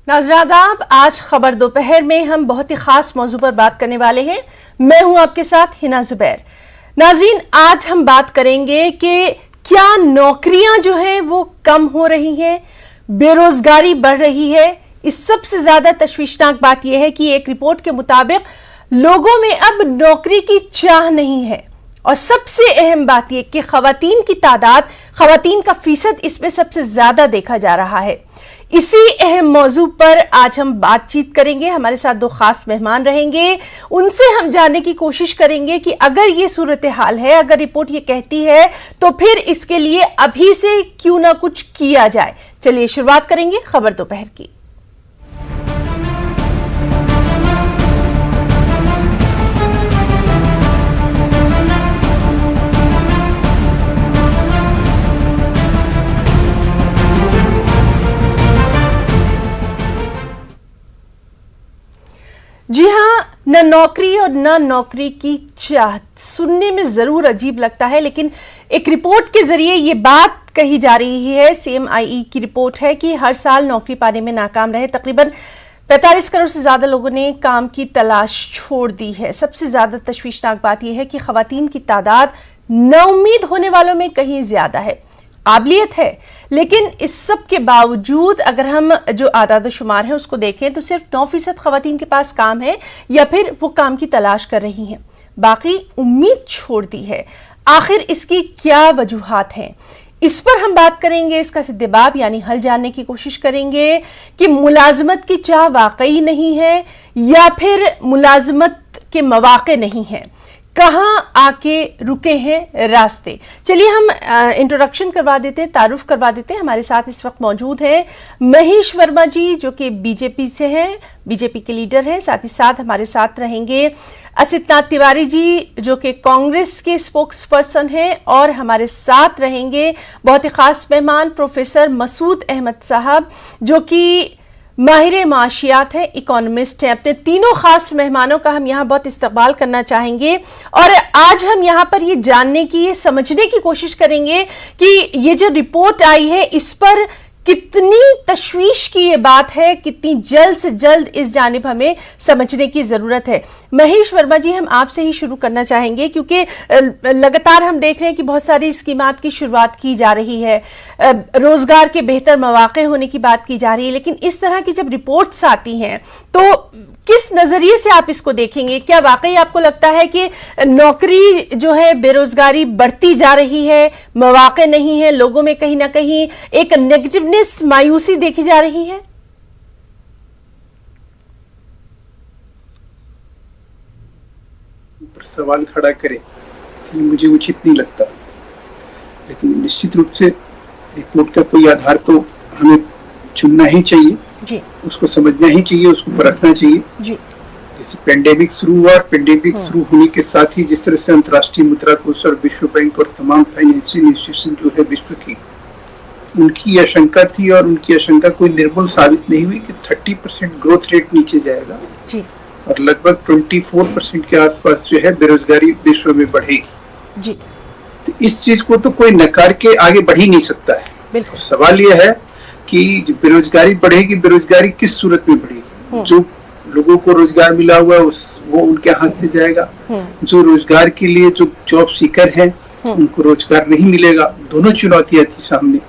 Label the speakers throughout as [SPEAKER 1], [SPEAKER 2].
[SPEAKER 1] नाज़रादाब, आज खबर दोपहर में हम बहुत ही खास मौजू पर बात करने वाले हैं। मैं हूं आपके साथ हिना जुबैर। नाज़रीन, आज हम बात करेंगे कि क्या नौकरियां जो हैं वो कम हो रही हैं, बेरोजगारी बढ़ रही है। इस सबसे ज्यादा तशवीशनाक बात यह है कि एक रिपोर्ट के मुताबिक लोगों में अब नौकरी की चाह नहीं है, और सबसे अहम बात यह कि खवातीन की तादाद, खवातीन का फीसद इसमें सबसे ज्यादा देखा जा रहा है। इसी अहम मौजू पर आज हम बातचीत करेंगे। हमारे साथ दो खास मेहमान रहेंगे, उनसे हम जानने की कोशिश करेंगे कि अगर ये सूरत हाल है, अगर रिपोर्ट ये कहती है, तो फिर इसके लिए अभी से क्यों ना कुछ किया जाए। चलिए शुरुआत करेंगे खबर दोपहर की। जी हाँ, न नौकरी और न नौकरी की चाह। सुनने में जरूर अजीब लगता है, लेकिन एक रिपोर्ट के जरिए ये बात कही जा रही है। CMIE की रिपोर्ट है कि हर साल नौकरी पाने में नाकाम रहे तकरीबन 45 करोड़ से ज्यादा लोगों ने काम की तलाश छोड़ दी है। सबसे ज्यादा तशवीशनाक बात यह है कि खवातीन की तादाद नाउम्मीद होने वालों में कहीं ज्यादा है। काबिलियत है, लेकिन इस सब के बावजूद अगर हम जो आदाद शुमार है उसको देखें तो सिर्फ 9% खवातीन के पास काम है या फिर वो काम की तलाश कर रही हैं, बाकी उम्मीद छोड़ दी है। आखिर इसकी क्या वजूहात हैं, इस पर हम बात करेंगे। इसका सिद्देबाब यानी हल जानने की कोशिश करेंगे कि मुलाजमत की चाह वाकई नहीं है या फिर मुलाजमत के मौके नहीं है, कहां आके रुके हैं रास्ते। चलिए हम इंट्रोडक्शन करवा देते हैं, तारुफ करवा देते हैं। हमारे साथ इस वक्त मौजूद हैं महेश वर्मा जी, जो कि बीजेपी से हैं, बीजेपी के लीडर हैं। साथ ही साथ हमारे साथ रहेंगे असितनाथ तिवारी जी, जो कि कांग्रेस के स्पोक्स पर्सन हैं, और हमारे साथ रहेंगे बहुत ही खास मेहमान प्रोफेसर मसूद अहमद साहब, जो कि माहिर माशियात है, इकोनॉमिस्ट है। अपने तीनों खास मेहमानों का हम यहाँ बहुत इस्तकबाल करना चाहेंगे, और आज हम यहाँ पर ये जानने की, ये समझने की कोशिश करेंगे कि ये जो रिपोर्ट आई है इस पर कितनी तशवीश की ये बात है, कितनी जल्द से जल्द इस जानिब हमें समझने की जरूरत है। महेश वर्मा जी, हम आपसे ही शुरू करना चाहेंगे, क्योंकि लगातार हम देख रहे हैं कि बहुत सारी स्कीमात की शुरुआत की जा रही है, रोजगार के बेहतर मौके होने की बात की जा रही है, लेकिन इस तरह की जब रिपोर्ट्स आती हैं तो किस नजरिए से आप इसको देखेंगे? क्या वाकई आपको लगता है कि नौकरी जो है, बेरोजगारी बढ़ती जा रही है, मौके नहीं है, लोगों में कहीं ना कहीं एक नेगेटिवनेस, मायूसी देखी जा रही है?
[SPEAKER 2] सवाल खड़ा करे तो मुझे उचित नहीं लगता, लेकिन निश्चित रूप से रिपोर्ट का कोई आधार तो हमें चुनना ही चाहिए जी। उसको समझना ही चाहिए, उसको परखना चाहिए जी। जैसे पेंडेमिक शुरू हुआ, और पेंडेमिक शुरू होने के साथ ही जिस तरह से अंतर्राष्ट्रीय मुद्रा कोष और विश्व बैंक और तमाम फाइनेंशियल इंस्टीट्यूशन जो है विश्व की, उनकी आशंका थी, और उनकी आशंका कोई निर्मूल साबित नहीं हुई कि 30% ग्रोथ रेट नीचे जाएगा जी। और लगभग 24% के आसपास जो है बेरोजगारी विश्व में बढ़ेगी जी। तो इस चीज को तो कोई नकार के आगे बढ़ ही नहीं सकता है। सवाल यह है कि बेरोजगारी बढ़ेगी, बेरोजगारी किस सूरत में बढ़ेगी? जो लोगों को रोजगार मिला हुआ है वो उनके हाथ से जाएगा, जो रोजगार के लिए जो जॉब सीकर हैं उनको रोजगार नहीं मिलेगा। दोनों चुनौतियां थी सामने,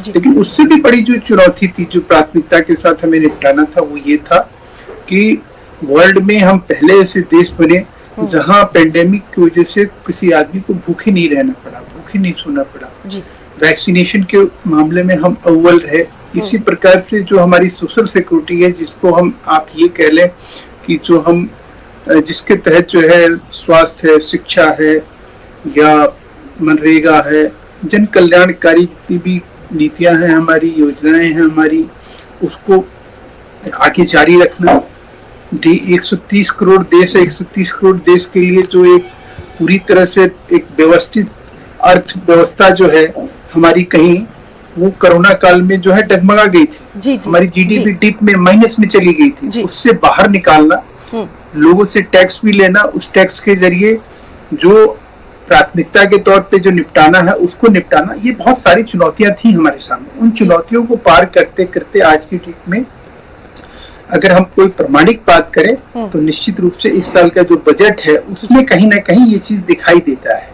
[SPEAKER 2] लेकिन उससे भी बड़ी जो चुनौती थी, जो प्राथमिकता के साथ हमें निपटाना था, वो ये था कि वर्ल्ड में हम पहले ऐसे देश बने जहां पेंडेमिक की वजह से किसी आदमी को भूखे नहीं रहना पड़ा, भूखे नहीं सोना पड़ा। वैक्सीनेशन के मामले में हम अव्वल रहे। इसी प्रकार से जो हमारी सोशल सिक्योरिटी है, जिसको हम आप ये कह लें कि जो हम जिसके तहत जो है स्वास्थ्य है, शिक्षा है, या मनरेगा है, जन कल्याणकारी जितनी भी नीतियां हैं हमारी, योजनाएं हैं हमारी, उसको आगे जारी रखना। 130 करोड़ देश है, 130 करोड़ देश के लिए जो एक पूरी तरह से एक व्यवस्थित अर्थव्यवस्था जो है हमारी, कहीं वो कोरोना काल में जो है डगमगा गई थी जी। हमारी जीडीपी डिप में माइनस में चली गई थी, उससे बाहर निकालना, लोगों से टैक्स भी लेना, उस टैक्स के जरिए जो प्राथमिकता के तौर पे जो निपटाना है उसको निपटाना, ये बहुत सारी चुनौतियां थी हमारे सामने। उन चुनौतियों को पार करते करते आज की डेट में अगर हम कोई प्रमाणिक बात करें तो निश्चित रूप से इस साल का जो बजट है उसमें कहीं ना कहीं ये चीज दिखाई देता है।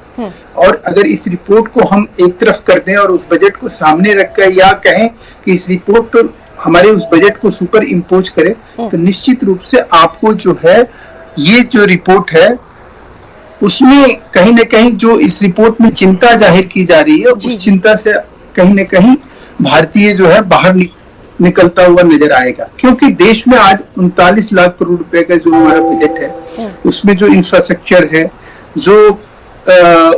[SPEAKER 2] और अगर इस रिपोर्ट को हम एक तरफ कर दें और उस बजट को सामने रखकर या कहें कि इस रिपोर्ट को हमारे उस बजट को सुपर इम्पोज करें, तो निश्चित रूप से आपको जो है ये जो रिपोर्ट है उसमें कहीं ना कहीं जो इस रिपोर्ट में चिंता जाहिर की जा रही है उस चिंता से कहीं ना कहीं भारतीय जो है बाहर निकलता हुआ नजर आएगा। क्योंकि देश में आज 39 लाख करोड़ रुपए का जो हमारा बजट है उसमें जो इंफ्रास्ट्रक्चर है, जो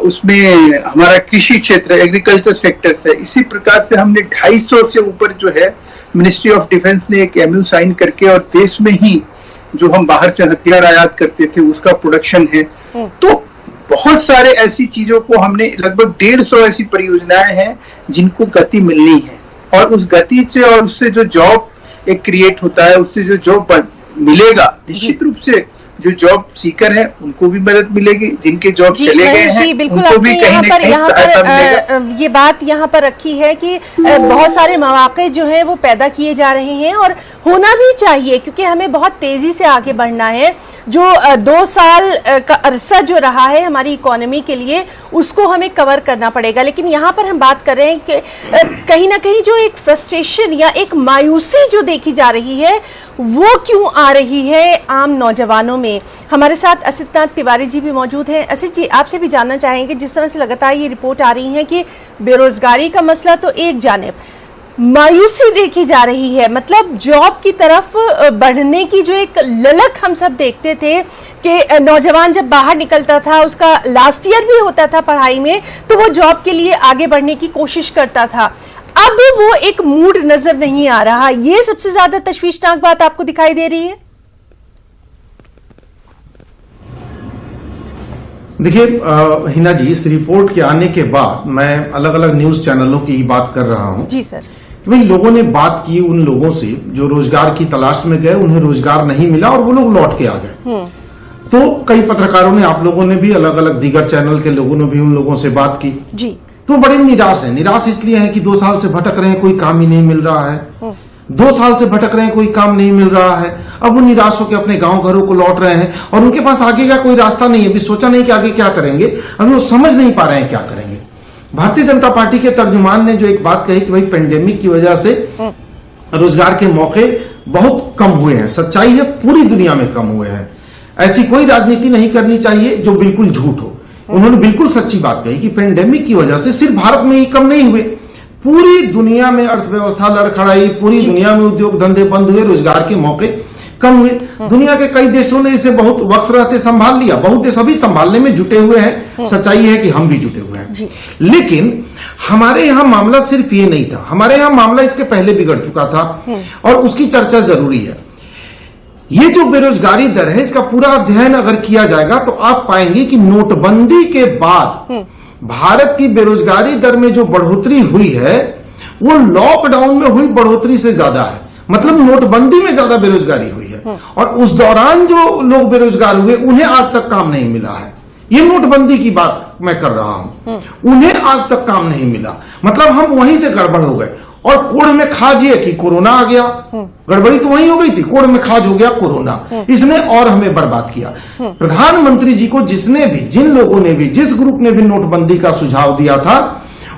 [SPEAKER 2] उसमें हमारा कृषि क्षेत्र एग्रीकल्चर सेक्टर है, इसी प्रकार से हमने 250 से ऊपर जो है मिनिस्ट्री ऑफ डिफेंस ने एक MOU साइन करके और देश में ही जो हम बाहर से हथियार आयात करते थे उसका प्रोडक्शन है। तो बहुत सारे ऐसी चीजों को हमने लगभग 150 ऐसी परियोजनाएं हैं जिनको गति मिलनी है और उस गति से और उससे जो जॉब एक क्रिएट होता है, उससे जो जॉब मिलेगा निश्चित रूप से जो जॉब सीकर है उनको भी मदद मिलेगी, जिनके जॉब चले गए हैं उनको भी कहीं ना कहीं सहायता मिलेगा।
[SPEAKER 1] ये बात यहाँ पर रखी है कि बहुत सारे मौके जो है वो पैदा किए जा रहे हैं और होना भी चाहिए क्योंकि हमें बहुत तेजी से आगे बढ़ना है। जो 2 साल का अरसा जो रहा है हमारी इकोनॉमी के लिए उसको हमें कवर करना पड़ेगा। लेकिन यहाँ पर हम बात कर रहे हैं कि कहीं ना कहीं जो एक फ्रस्ट्रेशन या एक मायूसी जो देखी जा रही है वो क्यों आ रही है आम नौजवानों में। हमारे साथ असितनाथ तिवारी जी भी मौजूद हैं। असित जी, आपसे भी जानना चाहेंगे, जिस तरह से लगातार ये रिपोर्ट आ रही है कि बेरोजगारी का मसला तो एक जानिब, मायूसी देखी जा रही है, मतलब जॉब की तरफ बढ़ने की जो एक ललक हम सब देखते थे कि नौजवान जब बाहर निकलता था, उसका लास्ट ईयर भी होता था पढ़ाई में, तो वो जॉब के लिए आगे बढ़ने की कोशिश करता था। अब वो एक मूड नजर नहीं आ रहा। ये सबसे ज्यादा तशवीशनाक बात आपको दिखाई दे रही है?
[SPEAKER 3] देखिए हिना जी, इस रिपोर्ट के आने के बाद मैं अलग अलग न्यूज चैनलों की बात कर रहा हूं।
[SPEAKER 1] जी सर।
[SPEAKER 3] कि भाई लोगों ने बात की उन लोगों से जो रोजगार की तलाश में गए, उन्हें रोजगार नहीं मिला और वो लोग लौट के आ गए। तो कई पत्रकारों ने, आप लोगों ने भी, अलग अलग दीगर चैनल के लोगों ने भी उन लोगों से बात की
[SPEAKER 1] जी।
[SPEAKER 3] तो बड़े निराश है। निराश इसलिए है कि 2 साल से भटक रहे हैं, कोई काम ही नहीं मिल रहा है। 2 साल से भटक रहे हैं, कोई काम नहीं मिल रहा है। अब वो निराश होकर अपने गांव घरों को लौट रहे हैं और उनके पास आगे का कोई रास्ता नहीं है। अभी सोचा नहीं कि आगे क्या करेंगे, अभी वो समझ नहीं पा रहे हैं क्या करेंगे। भारतीय जनता पार्टी के तर्जुमान ने जो एक बात कही कि भाई पेंडेमिक की वजह से रोजगार के मौके बहुत कम हुए हैं। सच्चाई है, पूरी दुनिया में कम हुए हैं। ऐसी कोई राजनीति नहीं करनी चाहिए जो बिल्कुल झूठ हो। उन्होंने बिल्कुल सच्ची बात कही कि पेंडेमिक की वजह से सिर्फ भारत में ही कम नहीं हुए, पूरी दुनिया में अर्थव्यवस्था लड़खड़ाई, पूरी दुनिया में उद्योग धंधे बंद हुए, रोजगार के मौके कम हुए। दुनिया के कई देशों ने इसे बहुत वक्त रहते संभाल लिया, बहुत देश अभी संभालने में जुटे हुए हैं। सच्चाई है कि हम भी जुटे हुए हैं। लेकिन हमारे यहां मामला सिर्फ ये नहीं था, हमारे यहां मामला इसके पहले बिगड़ चुका था और उसकी चर्चा जरूरी है। ये जो बेरोजगारी दर है, इसका पूरा अध्ययन अगर किया जाएगा तो आप पाएंगे कि नोटबंदी के बाद भारत की बेरोजगारी दर में जो बढ़ोतरी हुई है वो लॉकडाउन में हुई बढ़ोतरी से ज्यादा है। मतलब नोटबंदी में ज्यादा बेरोजगारी हुई है और उस दौरान जो लोग बेरोजगार हुए उन्हें आज तक काम नहीं मिला है। ये नोटबंदी की बात मैं कर रहा हूं, उन्हें आज तक काम नहीं मिला। मतलब हम वहीं से गड़बड़ हो गए और कोढ़ में खाज ये कि कोरोना आ गया। गड़बड़ी तो वहीं हो गई थी, कोढ़ में खाज हो गया कोरोना, इसने और हमें बर्बाद किया। प्रधानमंत्री जी को जिसने भी, जिन लोगों ने भी, जिस ग्रुप ने भी नोटबंदी का सुझाव दिया था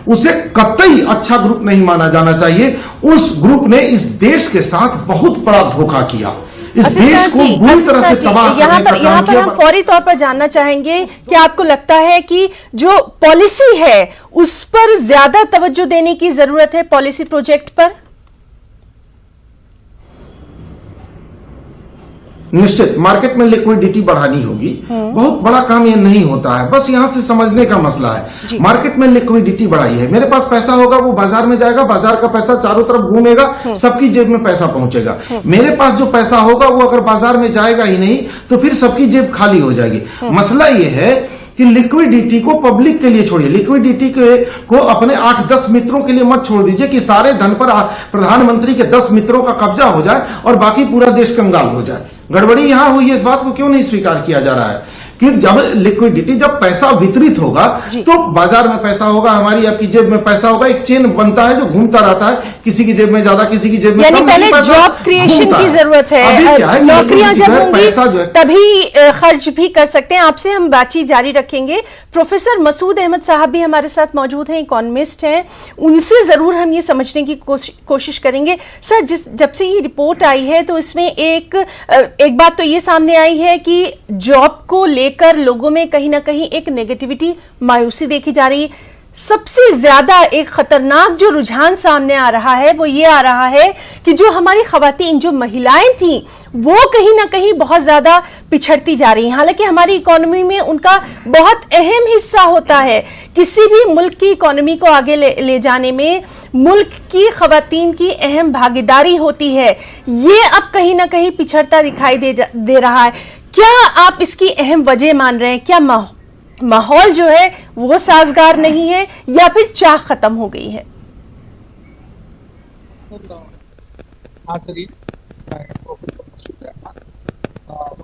[SPEAKER 3] उसे कतई अच्छा ग्रुप नहीं माना जाना चाहिए। उस ग्रुप ने इस देश के साथ बहुत बड़ा धोखा किया, इस देश को बुरी तरह से तबाह करने का काम किया।
[SPEAKER 1] हम फौरी तौर पर जानना चाहेंगे कि आपको लगता है कि जो पॉलिसी है उस पर ज्यादा तवज्जो देने की जरूरत है, पॉलिसी प्रोजेक्ट पर?
[SPEAKER 3] निश्चित मार्केट में लिक्विडिटी बढ़ानी होगी। बहुत बड़ा काम ये नहीं होता है, बस यहां से समझने का मसला है। मार्केट में लिक्विडिटी बढ़ाई है, मेरे पास पैसा होगा, वो बाजार में जाएगा, बाजार का पैसा चारों तरफ घूमेगा, सबकी जेब में पैसा पहुंचेगा। मेरे पास जो पैसा होगा वो अगर बाजार में जाएगा ही नहीं तो फिर सबकी जेब खाली हो जाएगी। मसला ये है कि लिक्विडिटी को पब्लिक के लिए छोड़िए, लिक्विडिटी को अपने 8-10 मित्रों के लिए मत छोड़ दीजिए कि सारे धन पर प्रधानमंत्री के 10 मित्रों का कब्जा हो जाए और बाकी पूरा देश कंगाल हो जाए। गड़बड़ी यहां हुई है, इस बात को क्यों नहीं स्वीकार किया जा रहा है? कि जब लिक्विडिटी, जब पैसा वितरित होगा तो बाजार में पैसा होगा, हमारी आपकी जेब में पैसा होगा। एक चेन बनता है जो घूमता रहता है, किसी की जेब में ज्यादा, किसी की जेब में
[SPEAKER 1] यानी
[SPEAKER 3] कम।
[SPEAKER 1] पहले जॉब क्रिएशन की जरूरत है, नौकरियां जब होंगी तभी खर्च भी कर सकते हैं। आपसे हम बातचीत जारी रखेंगे। प्रोफेसर मसूद अहमद साहब भी हमारे साथ मौजूद हैं, इकोनॉमिस्ट हैं, उनसे जरूर हम ये समझने की कोशिश करेंगे। सर, जब से ये रिपोर्ट आई है तो इसमें एक बात तो ये सामने आई है कि जॉब को लेकर लोगों में कहीं ना कहीं एक नेगेटिविटी, मायूसी देखी जा रही है। सबसे ज्यादा एक खतरनाक जो रुझान सामने आ रहा है वो ये आ रहा है कि जो हमारी खवातीन, जो महिलाएं थी, वो कहीं ना कहीं बहुत ज्यादा पिछड़ती जा रही हैं। हालांकि हमारी इकोनॉमी में उनका बहुत अहम हिस्सा होता है। किसी भी मुल्क की इकोनॉमी को आगे ले जाने में मुल्क की खवातीन की अहम भागीदारी होती है। ये अब कहीं ना कहीं पिछड़ता दिखाई दे रहा है। क्या आप इसकी अहम वजह मान रहे हैं? क्या माहौल जो है वो साजगार नहीं है या फिर चाह खत्म हो गई है?
[SPEAKER 4] मैं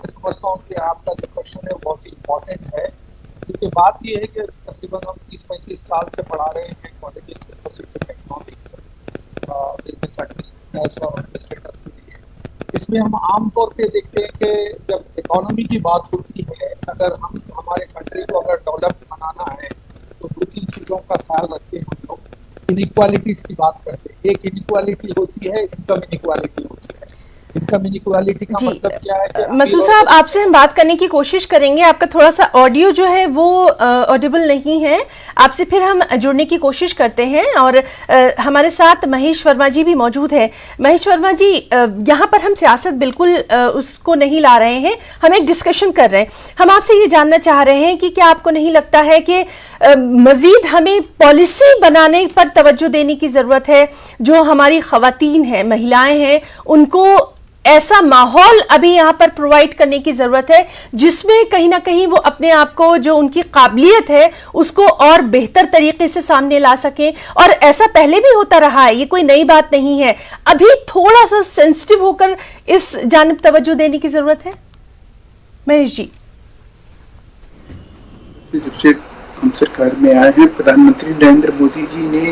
[SPEAKER 4] समझता हूँ कि आपका जो क्वेश्चन है बहुत ही इम्पोर्टेंट है, क्योंकि बात ये है कि तकरीबन हम 30-35 साल से पढ़ा रहे हैं कॉलेजेस में इकोनॉमिक्स, बिजनेस एडमिनिस्ट्रेशन और एडमिनिस्ट्रेटर के लिए। इसमें हम आमतौर पे देखते हैं कि जब इकोनॉमी की बात होती है, अगर हम हमारे कंट्री को अगर डेवलप बनाना है तो 2-3 चीज़ों का ख्याल रखते हैं हम लोग। इनइक्वालिटीज की बात करते हैं। एक इनइक्वालिटी होती है, इनकम इनइक्वालिटी होती है। इनकम इनइक्वालिटी का मतलब क्या है कि
[SPEAKER 1] मसूद साहब, आपसे हम बात करने की कोशिश करेंगे। आपका थोड़ा सा ऑडियो जो है वो ऑडिबल नहीं है। आपसे फिर हम जुड़ने की कोशिश करते हैं। और हमारे साथ महेश वर्मा जी भी मौजूद है। महेश वर्मा जी, यहाँ पर हम सियासत बिल्कुल उसको नहीं ला रहे हैं, हम एक डिस्कशन कर रहे हैं। हम आपसे ये जानना चाह रहे हैं कि क्या आपको नहीं लगता है कि मजीद हमें पॉलिसी बनाने पर तवज्जो देने की जरूरत है? जो हमारी खवातीन हैं, महिलाएं हैं, उनको ऐसा माहौल अभी यहाँ पर प्रोवाइड करने की जरूरत है जिसमें कहीं ना कहीं वो अपने आप को, जो उनकी काबिलियत है, उसको और बेहतर तरीके से सामने ला सकें। और ऐसा पहले भी होता रहा है, ये कोई नई बात नहीं है। अभी थोड़ा सा सेंसिटिव होकर इस जानिब तवज्जो देने की जरूरत है। महेश जी,
[SPEAKER 2] जब से हम सरकार में आए हैं, प्रधानमंत्री नरेंद्र मोदी जी ने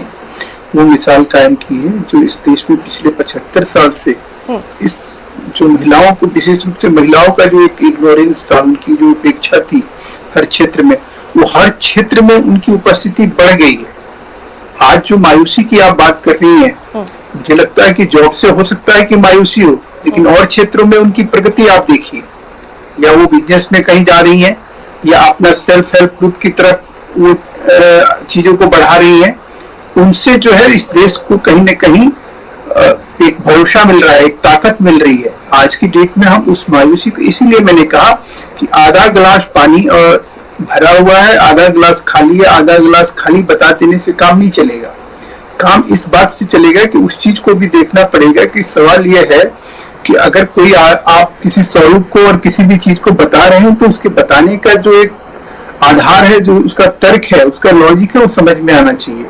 [SPEAKER 2] वो मिसाल कायम की है जो इस देश में पिछले 75 साल से इस जो महिलाओं को, विशेष रूप से महिलाओं का जो एक इग्नोरेंस था, उनकी जो उपेक्षा थी हर क्षेत्र में, वो हर क्षेत्र में उनकी उपस्थिति बढ़ गई है। आज जो मायूसी की आप बात कर रही हैं, मुझे लगता है कि जॉब से हो सकता है कि मायूसी हो, लेकिन और क्षेत्रों में उनकी प्रगति आप देखिए। या वो बिजनेस में कहीं जा रही हैं, या अपना सेल्फ हेल्प ग्रुप की तरफ वो चीजों को बढ़ा रही हैं। उनसे जो है इस देश को कहीं न कहीं एक भरोसा मिल रहा है, एक ताकत मिल रही है। आज की डेट में हम उस मायूसी को, इसीलिए मैंने कहा कि आधा गिलास पानी और भरा हुआ है, आधा गिलास खाली है, आधा गिलास खाली बता देने से काम नहीं चलेगा। काम इस बात से चलेगा कि उस चीज को भी देखना पड़ेगा कि सवाल यह है कि अगर कोई आप किसी स्वरूप को और किसी भी चीज को बता रहे हैं तो उसके बताने का जो एक आधार है, जो उसका तर्क है, उसका लॉजिक है, वो समझ में आना चाहिए।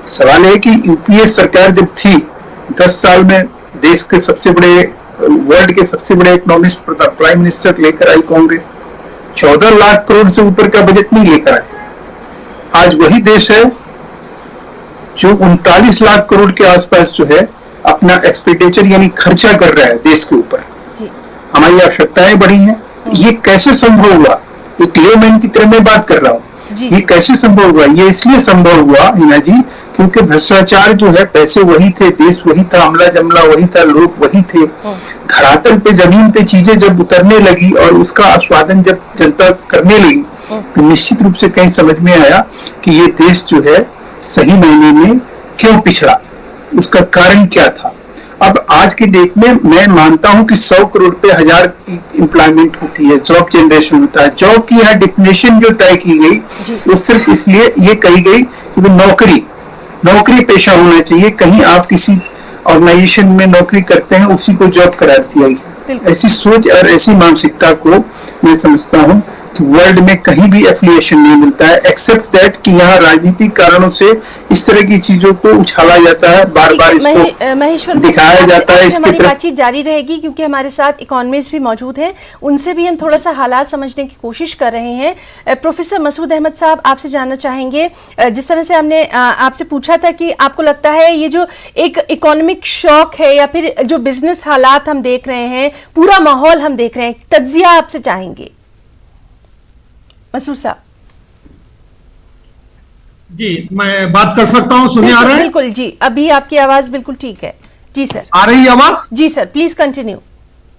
[SPEAKER 2] सवाल है कि यूपीए सरकार जब थी, 10 साल में देश के सबसे बड़े, वर्ल्ड के सबसे बड़े इकोनॉमिस्ट प्राइम मिनिस्टर लेकर आई कांग्रेस। 14 लाख करोड़ से ऊपर का बजट नहीं लेकर आए। आज वही देश है जो 39 लाख करोड़ के आसपास जो है अपना एक्सपेंडिचर यानी खर्चा कर रहा है देश के ऊपर। हमारी आवश्यकताएं बढ़ी हैं। ये कैसे संभव हुआ? एक लेमैन की तरह मैं बात कर रहा हूँ। ये कैसे संभव हुआ? ये इसलिए संभव हुआ हिना जी, क्योंकि भ्रष्टाचार जो है, पैसे वही थे, देश वही था, अमला जमला वही था, लोग वही थे। धरातल पे, जमीन पे चीजें जब उतरने लगी और उसका आस्वादन जब जनता करने लगी, तो निश्चित रूप से कहीं समझ में आया कि ये देश जो है सही मायने में क्यों पिछड़ा, उसका कारण क्या था। अब आज की डेट में मैं मानता हूं कि 100 करोड़ पे 1000 की एम्प्लॉयमेंट होती है, जॉब जनरेशन होता है। जॉब की यहाँ डिफिनेशन जो तय की गई वो सिर्फ इसलिए ये कही गई कि वो नौकरी पेशा होना चाहिए। कहीं आप किसी ऑर्गेनाइजेशन में नौकरी करते हैं, उसी को जॉब करार दिया गया। ऐसी सोच और ऐसी मानसिकता को मैं समझता हूं वर्ल्ड में कहीं भी एफिलिएशन नहीं मिलता है, एक्सेप्ट दैट कि यहाँ राजनीतिक कारणों से इस तरह की चीजों को उछाला जाता है, बार बार इसको
[SPEAKER 1] महेश्वर
[SPEAKER 2] दिखाया जाता है। इसके
[SPEAKER 1] हमारी बातचीत जारी रहेगी क्योंकि हमारे साथ इकोनॉमिस्ट भी मौजूद हैं, उनसे भी हम थोड़ा सा हालात समझने की कोशिश कर रहे हैं। प्रोफेसर मसूद अहमद साहब, आपसे जानना चाहेंगे, जिस तरह से हमने आपसे पूछा था कि आपको लगता है ये जो एक इकोनॉमिक शॉक है या फिर जो बिजनेस हालात हम देख रहे हैं, पूरा माहौल हम देख रहे हैं, तज्जिया आपसे चाहेंगे मसूद साहब।
[SPEAKER 5] जी, मैं बात कर सकता हूं? सुनिए आ रहा है?
[SPEAKER 1] बिल्कुल जी, अभी आपकी आवाज बिल्कुल ठीक है। जी सर,
[SPEAKER 5] आ रही है आवाज?
[SPEAKER 1] जी सर, प्लीज कंटिन्यू।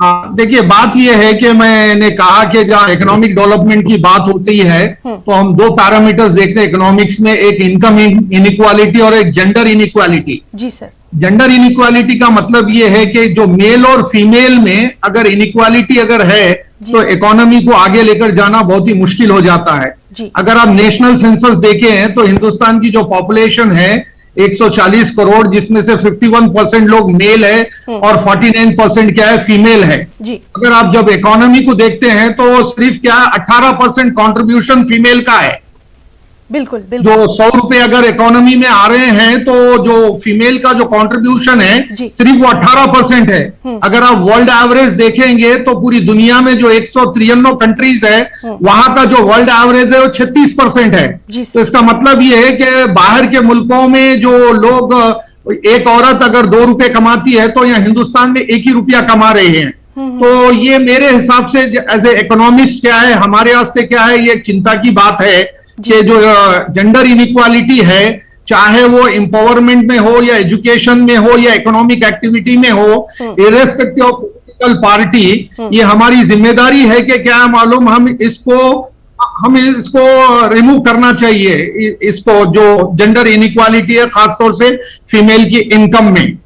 [SPEAKER 5] देखिए, बात यह है कि मैंने कहा कि जहां इकोनॉमिक डेवलपमेंट की बात होती है तो हम दो पैरामीटर्स देखते हैं इकोनॉमिक्स में, एक इनकम इनइक्वालिटी और एक जेंडर इनइक्वालिटी।
[SPEAKER 1] जी सर।
[SPEAKER 5] जेंडर इनइक्वालिटी का मतलब ये है कि जो मेल और फीमेल में अगर इनइक्वालिटी अगर है तो इकोनॉमी को आगे लेकर जाना बहुत ही मुश्किल हो जाता है। अगर आप नेशनल सेंसस देखे हैं तो हिंदुस्तान की जो पॉपुलेशन है 140 करोड़, जिसमें से 51% लोग मेल है और 49% क्या है, फीमेल है। अगर आप जब इकोनॉमी को देखते हैं तो सिर्फ क्या 18% कंट्रीब्यूशन फीमेल का है।
[SPEAKER 1] बिल्कुल
[SPEAKER 5] जो 100 रुपए अगर इकोनॉमी में आ रहे हैं तो जो फीमेल का जो कंट्रीब्यूशन है सिर्फ वो 18% है। अगर आप वर्ल्ड एवरेज देखेंगे तो पूरी दुनिया में जो 193 कंट्रीज है वहां का जो वर्ल्ड एवरेज है वो 36% है। तो इसका मतलब ये है कि बाहर के मुल्कों में जो लोग, एक औरत अगर 2 रुपए कमाती है तो यहाँ हिंदुस्तान में 1 ही रुपया कमा रहे हैं। तो ये मेरे हिसाब से एज ए इकोनॉमिस्ट क्या है, हमारे वास्ते क्या है, ये चिंता की बात है कि जो जेंडर इनइक्वालिटी है, चाहे वो एम्पावरमेंट में हो या एजुकेशन में हो या इकोनॉमिक एक्टिविटी में हो, इर्रेस्पेक्टिव ऑफ पॉलिटिकल पार्टी, ये हमारी जिम्मेदारी है कि क्या मालूम हम इसको रिमूव करना चाहिए, इसको जो जेंडर इनइक्वालिटी है खासतौर से फीमेल की इनकम में।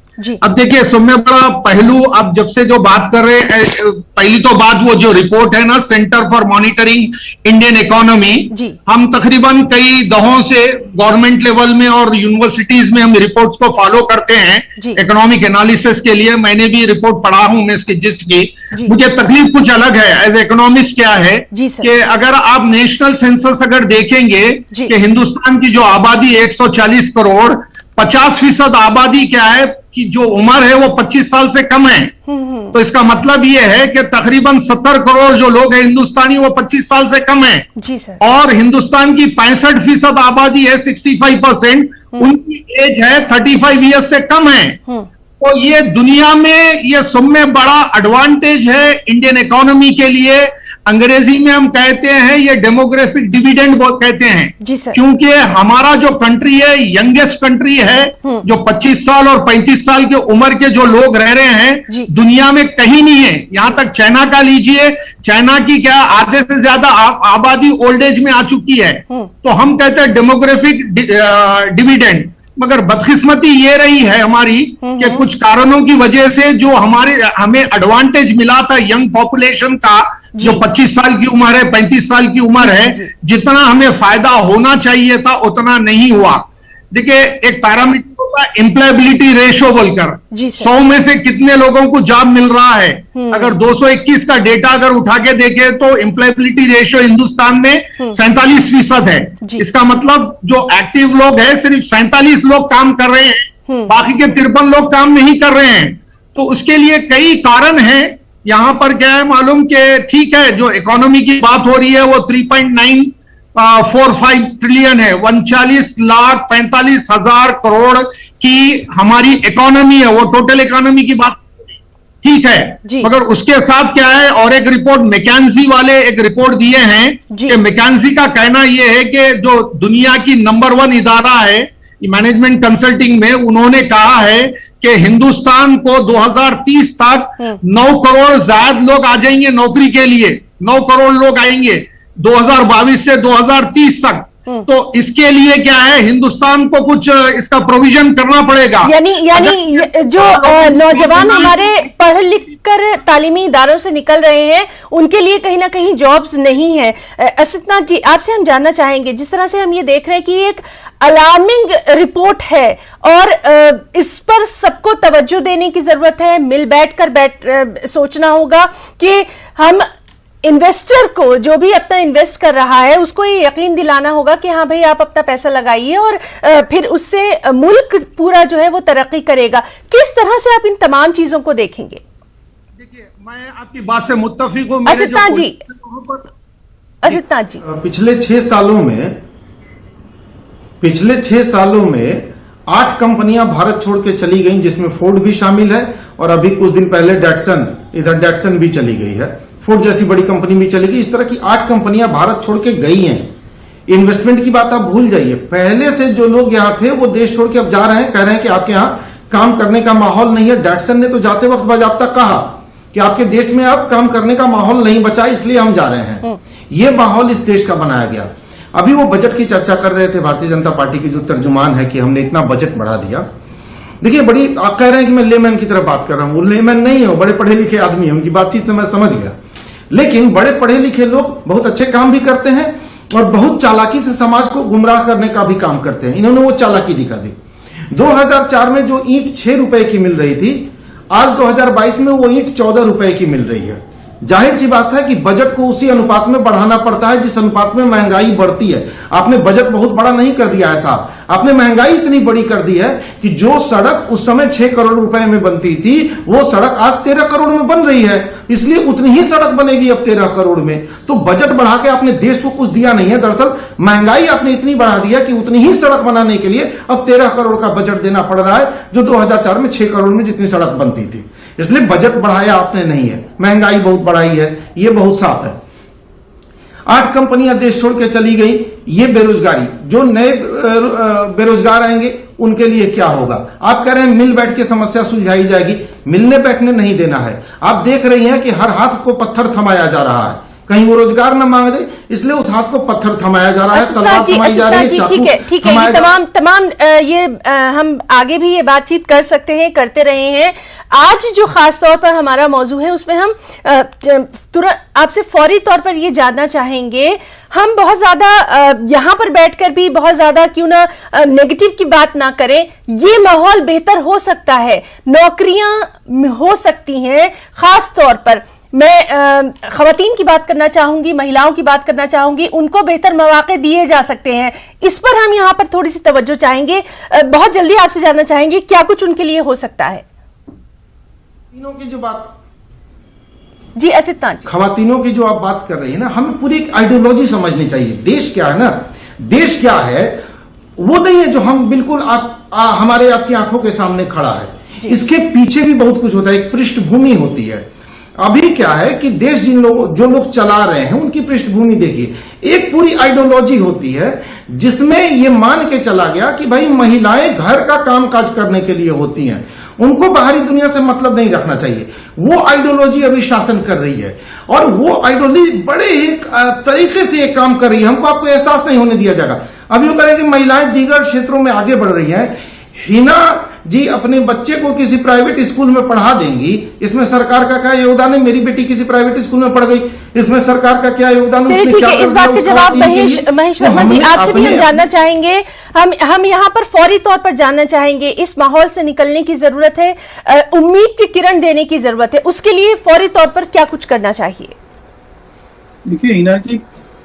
[SPEAKER 5] अब देखिए, सबसे बड़ा पहलू, अब जब से जो बात कर रहे हैं, पहली तो बात वो जो रिपोर्ट है ना, centre for monitoring Indian economy, हम तकरीबन कई दहों से गवर्नमेंट लेवल में और यूनिवर्सिटीज में हम रिपोर्ट्स को फॉलो करते हैं इकोनॉमिक एनालिसिस के लिए। मैंने भी रिपोर्ट पढ़ा हूं, मैं इसकी जिस्ट की। मुझे तकलीफ कुछ अलग है एज इकोनॉमिस्ट, क्या है कि अगर आप नेशनल सेंसस अगर देखेंगे कि हिंदुस्तान की जो आबादी 140 करोड़, 50% आबादी क्या है कि जो उम्र है वो 25 साल से कम है। तो इसका मतलब ये है कि तकरीबन 70 करोड़ जो लोग हैं हिंदुस्तानी, वो 25 साल से कम है।
[SPEAKER 1] जी सर। और
[SPEAKER 5] हिंदुस्तान की 65% आबादी है, 65%, उनकी एज है 35 ईयर्स से कम है। तो ये दुनिया में ये सब में बड़ा एडवांटेज है इंडियन इकोनॉमी के लिए। अंग्रेजी में हम कहते हैं ये डेमोग्राफिक डिविडेंड कहते हैं।
[SPEAKER 1] जी सर।
[SPEAKER 5] क्योंकि हमारा जो कंट्री है यंगेस्ट कंट्री है, जो 25 साल और 35 साल की उम्र के जो लोग रह रहे हैं दुनिया में कहीं नहीं है। यहां तक चाइना का लीजिए, चाइना की क्या आधे से ज्यादा आबादी ओल्ड एज में आ चुकी है। तो हम कहते हैं डेमोग्राफिक डिविडेंड। मगर बदकिस्मती ये रही है हमारी कि कुछ कारणों की वजह से जो हमें एडवांटेज मिला था यंग पॉपुलेशन का, जो 25 साल की उम्र है, 35 साल की उम्र है, जितना हमें फायदा होना चाहिए था उतना नहीं हुआ। देखिए, एक पैरामीटर होता है एम्प्लॉयबिलिटी रेशो बोलकर, 100 में से कितने लोगों को जॉब मिल रहा है। अगर 221 का डेटा अगर उठा के देखे तो एम्प्लॉयबिलिटी रेशो हिंदुस्तान में 47% है। इसका मतलब जो एक्टिव लोग हैं सिर्फ 47 लोग काम कर रहे हैं, बाकी के 53 लोग काम नहीं कर रहे हैं। तो उसके लिए कई कारण हैं। यहां पर क्या है मालूम कि ठीक है, जो इकोनॉमी की बात हो रही है वो 3.945 ट्रिलियन है, 39,45,000 करोड़ की हमारी इकोनॉमी है, वो टोटल इकोनॉमी की बात ठीक है। मगर उसके साथ क्या है, और एक रिपोर्ट मैकेंजी वाले एक रिपोर्ट दिए हैं कि मैकेंजी का कहना यह है कि जो दुनिया की नंबर 1 इदारा है मैनेजमेंट कंसल्टिंग में, उन्होंने कहा है कि हिंदुस्तान को 2030 तक 9 करोड़ ज्यादा लोग आ जाएंगे नौकरी के लिए, 9 करोड़ लोग आएंगे 2022 से 2030 तक। तो इसके लिए क्या है, हिंदुस्तान को कुछ इसका प्रोविजन करना पड़ेगा।
[SPEAKER 1] यानी जो नौजवान हमारे पढ़ लिख कर तालीमी इदारों से निकल रहे हैं उनके लिए कहीं ना कहीं जॉब्स नहीं है। असदनाथ जी, आपसे हम जानना चाहेंगे, जिस तरह से हम ये देख रहे हैं कि एक अलार्मिंग रिपोर्ट है और इस पर सबको तवज्जो देने की जरूरत है, मिल बैठ कर सोचना होगा कि हम इन्वेस्टर को, जो भी अपना इन्वेस्ट कर रहा है, उसको ये यकीन दिलाना होगा कि हाँ भाई आप अपना पैसा लगाइए और फिर उससे मुल्क पूरा जो है वो तरक्की करेगा। किस तरह से आप इन तमाम चीजों को देखेंगे?
[SPEAKER 5] देखिए, मैं आपकी बात से मुत्तफिक हूं।
[SPEAKER 1] असिताज जी, असिताज जी,
[SPEAKER 3] पिछले 6 सालों में 8 कंपनियां भारत छोड़ के चली गई, जिसमें फोर्ड भी शामिल है और अभी कुछ दिन पहले डैटसन भी चली गई है, फोर्ड जैसी बड़ी कंपनी भी चली गई। इस तरह की 8 कंपनियां भारत छोड़ के गई हैं। इन्वेस्टमेंट की बात आप भूल जाइए। पहले से जो लोग यहां थे वो देश छोड़ के अब जा रहे हैं, कह रहे हैं कि आपके यहां काम करने का माहौल नहीं है। डैटसन ने तो जाते वक्त बाज़ाब्ता कहा कि आपके देश में अब काम करने का माहौल नहीं बचा, इसलिए हम जा रहे हैं। ये माहौल इस देश का बनाया गया। अभी वो बजट की चर्चा कर रहे थे भारतीय जनता पार्टी के जो तर्जुमान है कि हमने इतना बजट बढ़ा दिया। देखिए, बड़ी आप कह रहे हैं कि मैं लेमैन की तरह बात कर रहा हूं। वो लेमैन नहीं है, बड़े पढ़े लिखे आदमी है, उनकी बातचीत से मैं समझ गया। लेकिन बड़े पढ़े लिखे लोग बहुत अच्छे काम भी करते हैं और बहुत चालाकी से समाज को गुमराह करने का भी काम करते हैं। इन्होंने वो चालाकी दिखा दी। 2004 में जो ईंट 6 रुपए की मिल रही थी, आज 2022 में वो ईंट 14 रुपए की मिल रही है। जाहिर सी बात है कि बजट को उसी अनुपात में बढ़ाना पड़ता है जिस अनुपात में महंगाई बढ़ती है। आपने बजट बहुत बड़ा नहीं कर दिया है साहब, आपने महंगाई इतनी बड़ी कर दी है कि जो सड़क उस समय 6 करोड़ रुपए में बनती थी वो सड़क आज 13 करोड़ में बन रही है, इसलिए उतनी ही सड़क बनेगी अब 13 करोड़ में। तो बजट बढ़ा के आपने देश को कुछ दिया नहीं है, दरअसल महंगाई आपने इतनी बढ़ा दी है कि उतनी ही सड़क बनाने के लिए अब 13 करोड़ का बजट देना पड़ रहा है, जो 2004 में 6 करोड़ में जितनी सड़क बनती थी। इसलिए बजट बढ़ाया आपने नहीं है, महंगाई बहुत बढ़ाई है, ये बहुत साफ है। 8 कंपनियां देश छोड़ के चली गई। ये बेरोजगारी, जो नए बेरोजगार आएंगे उनके लिए क्या होगा? आप कह रहे हैं मिल बैठ के समस्या सुलझाई जाएगी, मिलने बैठने नहीं देना है। आप देख रही हैं कि हर हाथ को पत्थर थमाया जा रहा है, कहीं वो रोजगार न मांग दे, इसलिए उस हाथ को पत्थर थमाया जा रहा है, तलवार थमाई जा रही है,
[SPEAKER 1] ठीक है, ये तमाम हम आगे भी ये बातचीत कर सकते हैं, करते रहे हैं। आज जो खास तौर पर हमारा मौजू है उसमें हम तुरंत आपसे फौरी तौर पर ये जानना चाहेंगे। हम बहुत ज्यादा यहाँ पर बैठकर भी बहुत ज्यादा क्यों ना नेगेटिव की बात ना करें। ये माहौल बेहतर हो सकता है, नौकरियां हो सकती हैं। खास तौर पर मैं खवातीन की बात करना चाहूंगी, महिलाओं की बात करना चाहूंगी, उनको बेहतर मौके दिए जा सकते हैं। इस पर हम यहाँ पर थोड़ी सी तवज्जो चाहेंगे। बहुत जल्दी आपसे जानना चाहेंगे क्या कुछ उनके लिए हो सकता है।
[SPEAKER 3] तीनों की जो बात
[SPEAKER 1] जी असिताज जी,
[SPEAKER 3] खवातीनों की जो आप बात कर रही है ना, हमें पूरी एक आइडियोलॉजी समझनी चाहिए। देश क्या है ना, देश क्या है वो नहीं है जो हम बिल्कुल हमारे आपकी आंखों के सामने खड़ा है। इसके पीछे भी बहुत कुछ होता है, एक पृष्ठभूमि होती है। अभी क्या है कि देश जो लोग चला रहे हैं उनकी पृष्ठभूमि देखिए, एक पूरी आइडियोलॉजी होती है जिसमें ये मान के चला गया कि भाई महिलाएं घर का कामकाज करने के लिए होती हैं, उनको बाहरी दुनिया से मतलब नहीं रखना चाहिए। वो आइडियोलॉजी अभी शासन कर रही है और वो आइडियोलॉजी बड़े ही तरीके से एक काम कर रही है। हमको आपको एहसास नहीं होने दिया जाएगा। अभी वो कह रहे हैं कि महिलाएं दीगर क्षेत्रों में आगे बढ़ रही हैं। हिना जी अपने बच्चे को किसी प्राइवेट स्कूल में पढ़ा देंगी, इसमें सरकार का क्या योगदान है? मेरी बेटी किसी प्राइवेट स्कूल में पढ़ गई, इसमें सरकार का क्या योगदान है?
[SPEAKER 1] ठीक है, इस बात के जवाब महेश वर्मा जी आपसे भी हम जानना चाहेंगे। हम यहाँ पर फौरी तौर पर जानना चाहेंगे, इस माहौल से निकलने की जरूरत है, उम्मीद की किरण देने की जरूरत है, उसके लिए फौरी तौर पर क्या कुछ करना चाहिए?
[SPEAKER 2] देखिए हिना जी,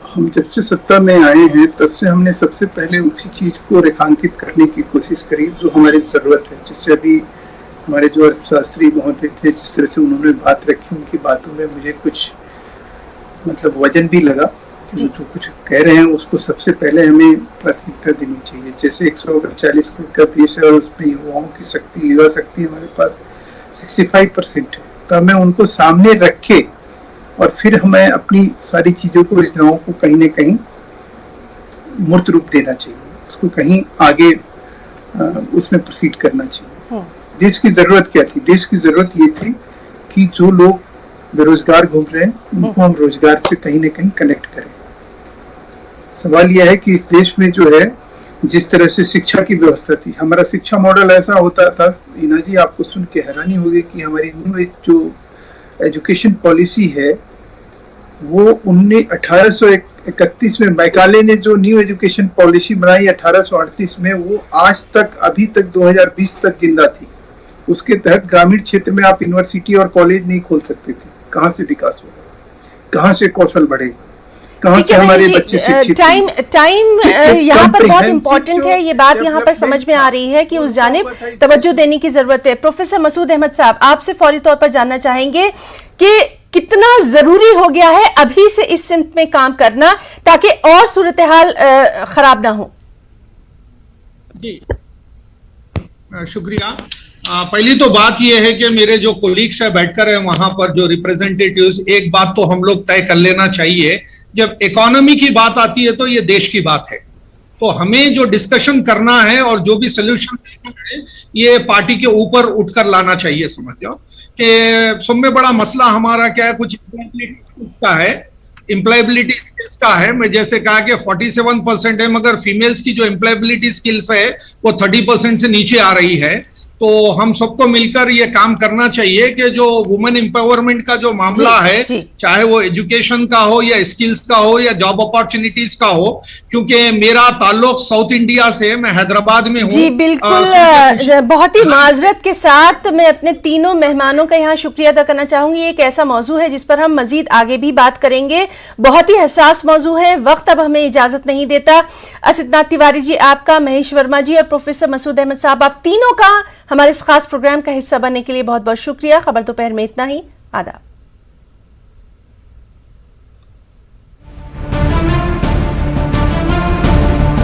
[SPEAKER 2] हम जब से सत्ता में आए हैं तब से हमने सबसे पहले उसी चीज को रेखांकित करने की कोशिश करी जो हमारी जरूरत है। जैसे अभी हमारे जो अर्थशास्त्री महोदय थे, जिस तरह से उन्होंने बात रखी, उनकी बातों में मुझे कुछ मतलब वजन भी लगा कि जो कुछ कह रहे हैं उसको सबसे पहले हमें प्राथमिकता देनी चाहिए। जैसे 140 करोड़ का देश है और उसमें युवाओं की शक्ति, युवा शक्ति हमारे पास 65% है, तो हमें उनको सामने रख के और फिर हमें अपनी सारी चीजों को, योजनाओं को कहीं न कहीं मूर्त रूप देना चाहिए, उसको कहीं आगे उसमें प्रोसीड करना चाहिए। देश की जरूरत क्या थी? देश की जरूरत ये थी कि जो लोग बेरोजगार घूम रहे हैं उनको हम रोजगार से कहीं न कहीं कनेक्ट करें। सवाल यह है कि इस देश में जो है जिस तरह से शिक्षा की व्यवस्था थी, हमारा शिक्षा मॉडल ऐसा होता था हीना जी, आपको सुन के हैरानी होगी कि हमारी न्यू जो एजुकेशन पॉलिसी है वो 1831 में मैकाले ने जो न्यू एजुकेशन पॉलिसी बनाई 1838 में, वो आज तक अभी तक 2020 तक जिंदा थी। उसके तहत ग्रामीण क्षेत्र में आप यूनिवर्सिटी और कॉलेज नहीं खोल सकते थे। कहाँ से विकास होगा? कहाँ से कौशल बढ़े, कहाँ से हमारे बच्चे शिक्षित।
[SPEAKER 1] टाइम यहाँ पर बहुत इंपॉर्टेंट है, ये बात यहाँ पर समझ में आ रही है कि उस जानिब तवज्जो देने की जरूरत है। प्रोफेसर मसूद अहमद साहब, आपसे फौरी तौर पर जानना चाहेंगे कि कितना जरूरी हो गया है अभी से इस सिमत में काम करना ताकि और सूरत हाल खराब ना हो।
[SPEAKER 5] जी शुक्रिया। पहली तो बात यह है कि मेरे जो कोलीग्स है बैठकर है वहां पर जो रिप्रेजेंटेटिव्स, एक बात तो हम लोग तय कर लेना चाहिए, जब इकोनॉमी की बात आती है तो ये देश की बात है, तो हमें जो डिस्कशन करना है और जो भी सोल्यूशन देना है ये पार्टी के ऊपर उठकर लाना चाहिए। समझ जाओ कि सब में बड़ा मसला हमारा क्या है, कुछ एम्प्लॉयबिलिटी का है, एम्प्लॉयबिलिटी स्किल्स का है। मैं जैसे कहा कि 47% है, मगर फीमेल्स की जो एम्प्लॉयबिलिटी स्किल्स है वो 30% से नीचे आ रही है। तो हम सबको मिलकर ये काम करना चाहिए कि जो वुमेन एम्पावरमेंट का जो मामला है, चाहे वो एजुकेशन का हो या स्किल्स का हो या जॉब अपॉर्चुनिटीज का हो, क्योंकि मेरा ताल्लुक साउथ इंडिया से, मैं हैदराबाद में हूँ।
[SPEAKER 1] जी बिल्कुल, बहुत ही माजरत के साथ मैं अपने तीनों मेहमानों का यहाँ शुक्रिया अदा करना चाहूंगी। एक ऐसा मौजू है जिस पर हम मजीद आगे भी बात करेंगे, बहुत ही हसास मौजू है, वक्त अब हमें इजाजत नहीं देता। असदनाथ तिवारी जी आपका, महेश वर्मा जी और प्रोफेसर मसूद अहमद साहब, आप तीनों का हमारे इस खास प्रोग्राम का हिस्सा बनने के लिए बहुत बहुत शुक्रिया। खबर दोपहर में इतना ही, आदाब।